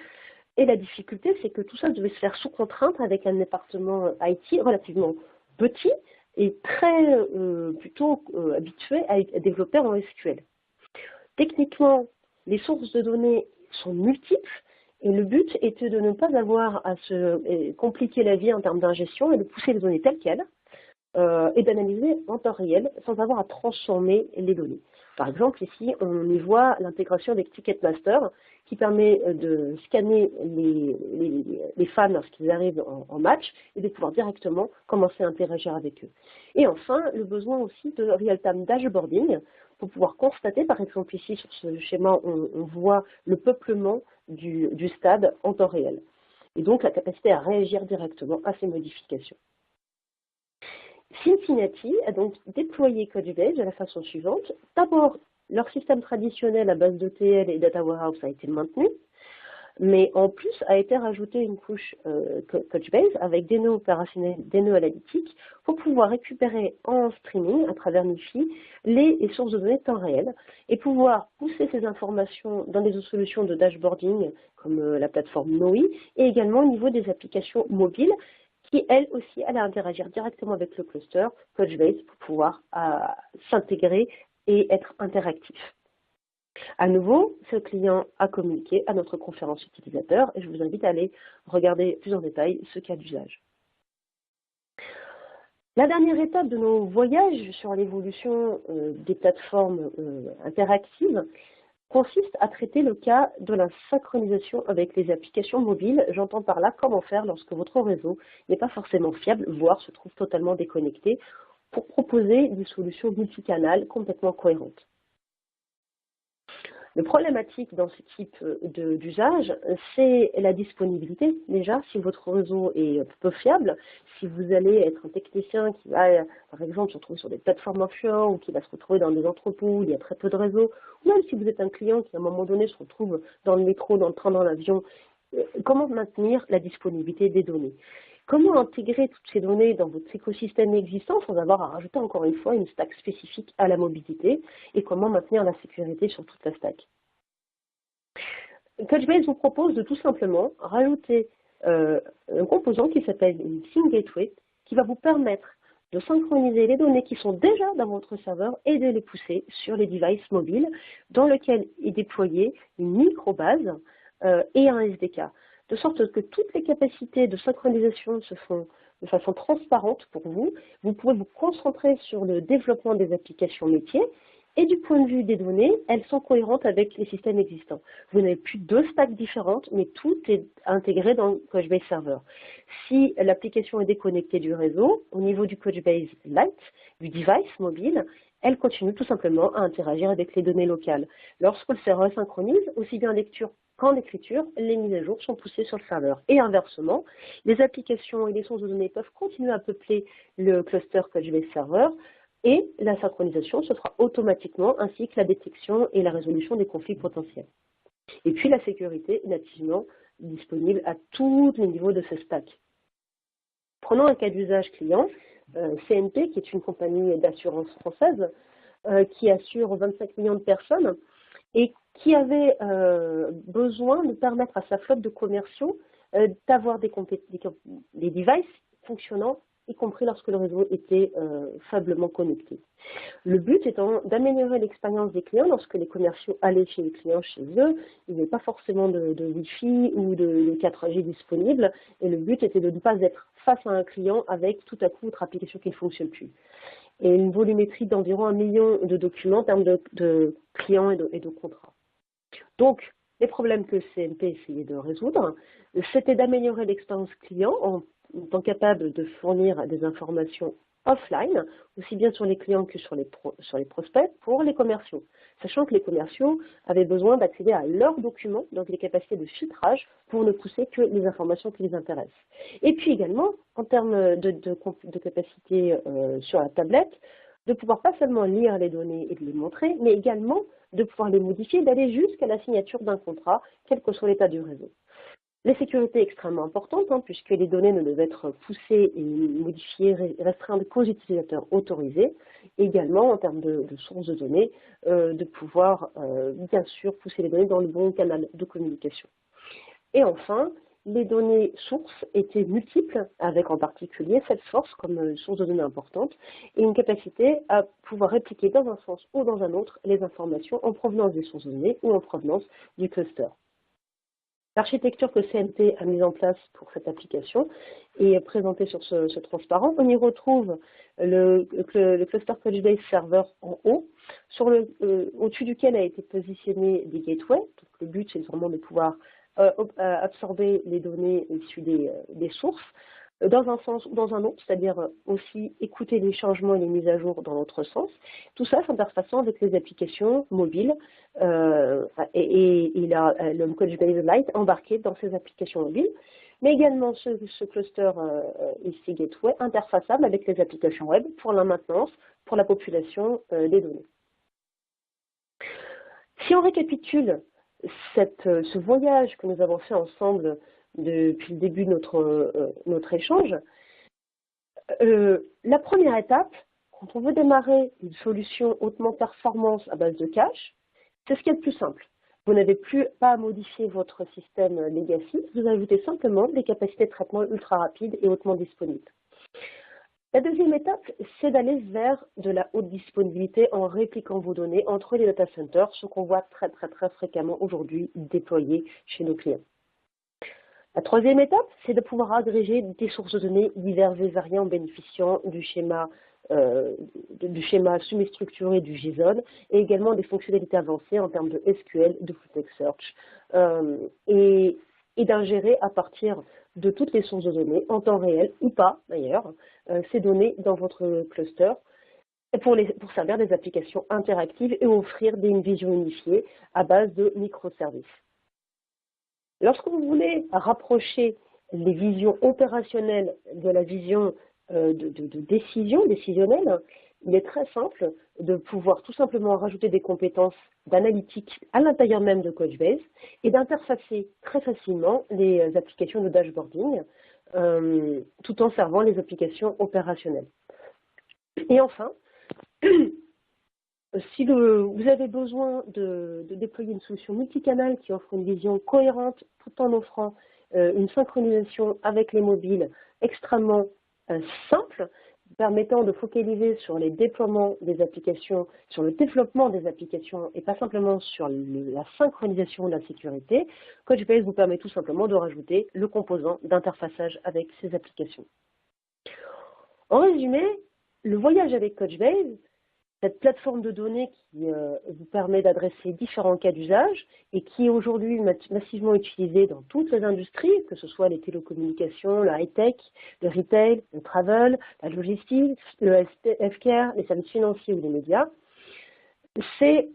Et la difficulté, c'est que tout ça devait se faire sous contrainte avec un département IT relativement petit et très plutôt habitué à développer en SQL. Techniquement, les sources de données sont multiples et le but était de ne pas avoir à se compliquer la vie en termes d'ingestion et de pousser les données telles quelles et d'analyser en temps réel sans avoir à transformer les données. Par exemple, ici, on y voit l'intégration avec Ticketmaster qui permet de scanner les fans lorsqu'ils arrivent en match et de pouvoir directement commencer à interagir avec eux. Et enfin, le besoin aussi de real-time dashboarding pour pouvoir constater, par exemple ici sur ce schéma, on voit le peuplement du stade en temps réel. Et donc la capacité à réagir directement à ces modifications. Cincinnati a donc déployé Couchbase de la façon suivante. D'abord, leur système traditionnel à base d'ETL et Data Warehouse a été maintenu, mais en plus a été rajouté une couche Couchbase avec des nœuds opérationnels, des nœuds analytiques pour pouvoir récupérer en streaming à travers Nifi les sources de données temps réel et pouvoir pousser ces informations dans des solutions de dashboarding comme la plateforme Noi et également au niveau des applications mobiles qui, elle aussi, elle a interagir directement avec le cluster Couchbase pour pouvoir s'intégrer et être interactif. À nouveau, ce client a communiqué à notre conférence utilisateur et je vous invite à aller regarder plus en détail ce cas d'usage. La dernière étape de nos voyages sur l'évolution des plateformes interactives consiste à traiter le cas de la synchronisation avec les applications mobiles. J'entends par là comment faire lorsque votre réseau n'est pas forcément fiable, voire se trouve totalement déconnecté, pour proposer des solutions multicanales complètement cohérentes. Le problématique dans ce type d'usage, c'est la disponibilité. Déjà, si votre réseau est peu fiable, si vous allez être un technicien qui va, par exemple, se retrouver sur des plateformes offshore ou qui va se retrouver dans des entrepôts où il y a très peu de réseau, ou même si vous êtes un client qui, à un moment donné, se retrouve dans le métro, dans le train, dans l'avion, comment maintenir la disponibilité des données? Comment intégrer toutes ces données dans votre écosystème existant sans avoir à rajouter encore une fois une stack spécifique à la mobilité et comment maintenir la sécurité sur toute la stack? Couchbase vous propose de tout simplement rajouter un composant qui s'appelle une Sync Gateway qui va vous permettre de synchroniser les données qui sont déjà dans votre serveur et de les pousser sur les devices mobiles dans lequel est déployée une microbase et un SDK, de sorte que toutes les capacités de synchronisation se font de façon transparente pour vous. Vous pouvez vous concentrer sur le développement des applications métiers et du point de vue des données, elles sont cohérentes avec les systèmes existants. Vous n'avez plus deux stacks différentes, mais tout est intégré dans Couchbase Server. Si l'application est déconnectée du réseau, au niveau du Couchbase Lite, du device mobile, elle continue tout simplement à interagir avec les données locales. Lorsque le serveur synchronise, aussi bien en lecture qu'en écriture, les mises à jour sont poussées sur le serveur. Et inversement, les applications et les sources de données peuvent continuer à peupler le cluster Couchbase Server, et la synchronisation se fera automatiquement, ainsi que la détection et la résolution des conflits potentiels. Et puis la sécurité est nativement disponible à tous les niveaux de ce stack. Prenons un cas d'usage client, CNP, qui est une compagnie d'assurance française, qui assure 25 millions de personnes et qui avait besoin de permettre à sa flotte de commerciaux d'avoir des devices fonctionnant, y compris lorsque le réseau était faiblement connecté. Le but étant d'améliorer l'expérience des clients lorsque les commerciaux allaient chez les clients chez eux, il n'y avait pas forcément de Wi-Fi ou de 4G disponible, et le but était de ne pas être face à un client avec tout à coup votre application qui ne fonctionne plus. Et une volumétrie d'environ 1 million de documents en termes de clients et de contrats. Donc, les problèmes que CNP essayait de résoudre, c'était d'améliorer l'expérience client en étant capable de fournir des informations offline, aussi bien sur les clients que sur les prospects, pour les commerciaux. Sachant que les commerciaux avaient besoin d'accéder à leurs documents, donc les capacités de filtrage, pour ne pousser que les informations qui les intéressent. Et puis également, en termes de capacité sur la tablette, de pouvoir pas seulement lire les données et de les montrer, mais également de pouvoir les modifier, d'aller jusqu'à la signature d'un contrat, quel que soit l'état du réseau. La sécurité est extrêmement importante, puisque les données ne doivent être poussées et modifiées, restreintes qu'aux utilisateurs autorisés. Également, en termes de sources de données, de pouvoir, bien sûr, pousser les données dans le bon canal de communication. Et enfin, les données sources étaient multiples, avec en particulier Salesforce comme source de données importante, et une capacité à pouvoir répliquer dans un sens ou dans un autre les informations en provenance des sources de données ou en provenance du cluster. L'architecture que CNP a mise en place pour cette application est présentée sur ce transparent. On y retrouve le cluster Couchbase Server en haut, au-dessus duquel a été positionné des gateways. Donc, le but, c'est vraiment de pouvoir absorber les données issues des sources dans un sens ou dans un autre, c'est-à-dire aussi écouter les changements et les mises à jour dans l'autre sens. Tout ça s'interfaçant avec les applications mobiles et le Couchbase Lite embarqué dans ces applications mobiles, mais également ce cluster ici Gateway interfaçable avec les applications web pour la maintenance, pour la population des données. Si on récapitule ce voyage que nous avons fait ensemble depuis le début de notre échange, la première étape, quand on veut démarrer une solution hautement performance à base de cache, c'est ce qui est le plus simple. Vous n'avez plus pas à modifier votre système legacy, vous ajoutez simplement des capacités de traitement ultra rapides et hautement disponibles. La deuxième étape, c'est d'aller vers de la haute disponibilité en répliquant vos données entre les data centers, ce qu'on voit très fréquemment aujourd'hui déployé chez nos clients. La troisième étape, c'est de pouvoir agréger des sources de données diverses et variées en bénéficiant du schéma semi-structuré du JSON et également des fonctionnalités avancées en termes de SQL, de full text search et d'ingérer à partir de toutes les sources de données en temps réel ou pas d'ailleurs ces données dans votre cluster pour servir des applications interactives et offrir une vision unifiée à base de microservices. Lorsque vous voulez rapprocher les visions opérationnelles de la vision de décision décisionnelle, il est très simple de pouvoir tout simplement rajouter des compétences d'analytique à l'intérieur même de Couchbase et d'interfacer très facilement les applications de dashboarding tout en servant les applications opérationnelles. Et enfin, si vous avez besoin de déployer une solution multicanal qui offre une vision cohérente tout en offrant une synchronisation avec les mobiles extrêmement simple, permettant de focaliser sur les déploiements des applications, sur le développement des applications et pas simplement sur la synchronisation de la sécurité, Couchbase vous permet tout simplement de rajouter le composant d'interfaçage avec ces applications. En résumé, le voyage avec Couchbase, cette plateforme de données qui vous permet d'adresser différents cas d'usage et qui est aujourd'hui massivement utilisée dans toutes les industries, que ce soit les télécommunications, le high-tech, le retail, le travel, la logistique, le healthcare, les services financiers ou les médias, c'est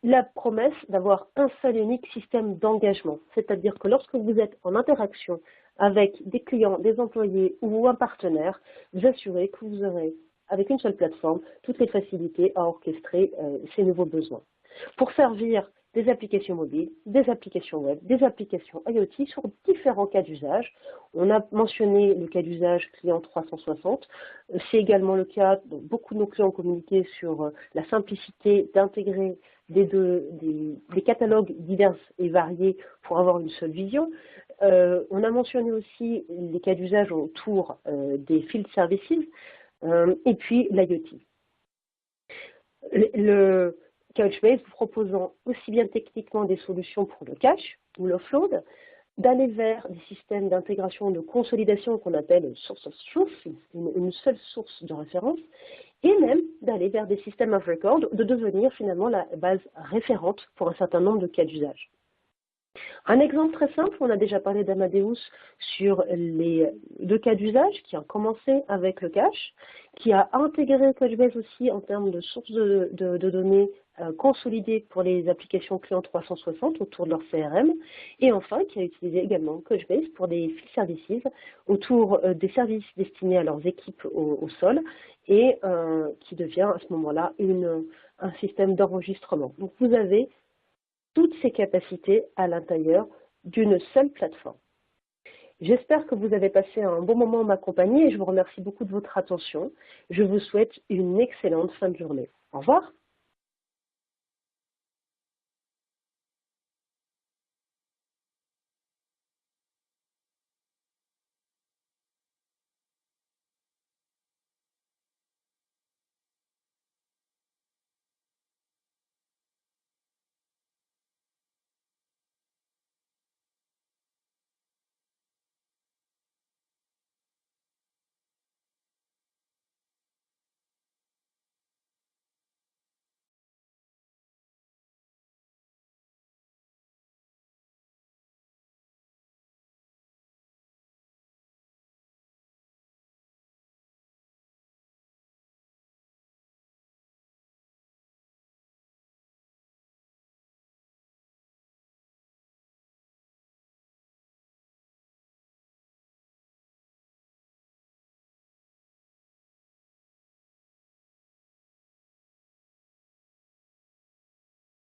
la promesse d'avoir un seul et unique système d'engagement. C'est-à-dire que lorsque vous êtes en interaction avec des clients, des employés ou un partenaire, vous assurez que vous aurez avec une seule plateforme, toutes les facilités à orchestrer ces nouveaux besoins. Pour servir des applications mobiles, des applications web, des applications IoT sur différents cas d'usage. On a mentionné le cas d'usage client 360. C'est également le cas, donc beaucoup de nos clients ont communiqué sur la simplicité d'intégrer des catalogues divers et variés pour avoir une seule vision. On a mentionné aussi les cas d'usage autour des field services, et puis l'IoT. Le Couchbase vous proposant aussi bien techniquement des solutions pour le cache ou l'offload, d'aller vers des systèmes d'intégration de consolidation qu'on appelle source of truth, une seule source de référence, et même d'aller vers des systèmes of record, de devenir finalement la base référente pour un certain nombre de cas d'usage. Un exemple très simple, on a déjà parlé d'Amadeus sur les deux cas d'usage, qui a commencé avec le cache, qui a intégré Couchbase aussi en termes de sources de données consolidées pour les applications client 360 autour de leur CRM, et enfin qui a utilisé également Couchbase pour des field services autour des services destinés à leurs équipes au sol, et qui devient à ce moment-là un système d'enregistrement. Donc vous avez toutes ces capacités à l'intérieur d'une seule plateforme. J'espère que vous avez passé un bon moment en ma compagnie et je vous remercie beaucoup de votre attention. Je vous souhaite une excellente fin de journée. Au revoir.